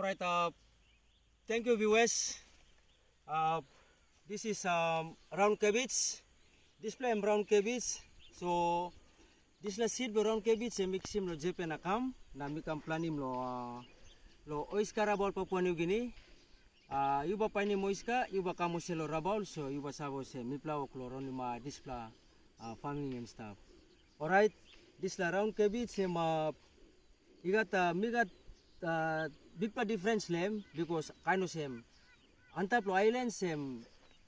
Alright, thank you viewers. This is round cabbage. This play round cabbage. So this la seed round cabbage mix him lo jepe na kam na mikam planim lo oiska rabol Papua New Guinea. Yuba pani moiska yuba kamo selo rabol so yuba sabo se mipla o kloron ma displa farming and stuff. Alright, this la round cabbage migat big pa difference lem because kind of same antaplo island same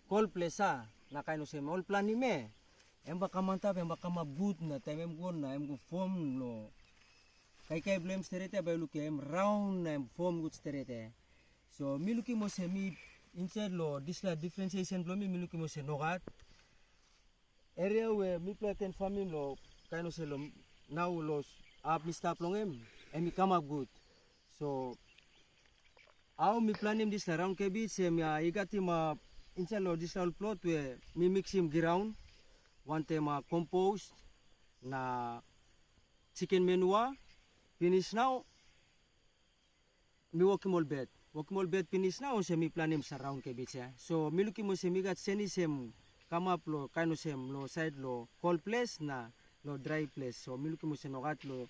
cold place na kind of same all plan ni me emba kamantap emba kamabut na time na em go form lo kai blem sterete ba lu kem round em form good sterete so miluki mo se mi inside lo this la differentiation lo miluki mo se nogat area where mi plan farming lo kind of se lo now los up mi stop long em come up good. So, how me plan him this around cabbage? I got him inside of this whole plot where me mix him ground, one time compost, na chicken manure, finish now. Me walk him all bed finish now. So me plan him around cabbage. So me look him me got send him come up lo kind of same lo side lo cold place na lo dry place. So me look him no gat lo.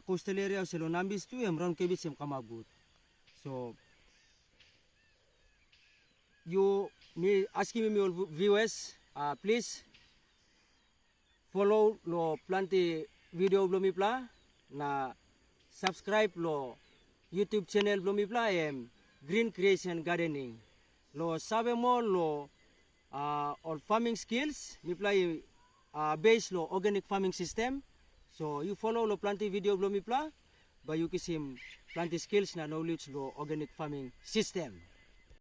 Coastal area selo nambis tu round cabbage come up good. So you me asking me all viewers, please follow lo planti video lo mi pla na subscribe lo YouTube channel lo mi pla Green Creation Gardening. Lo sabe mo lo all farming skills mi pla base lo organic farming system. So you follow lo planti video lo mi pla ba you kisim planti skills na knowledge lo organic farming system.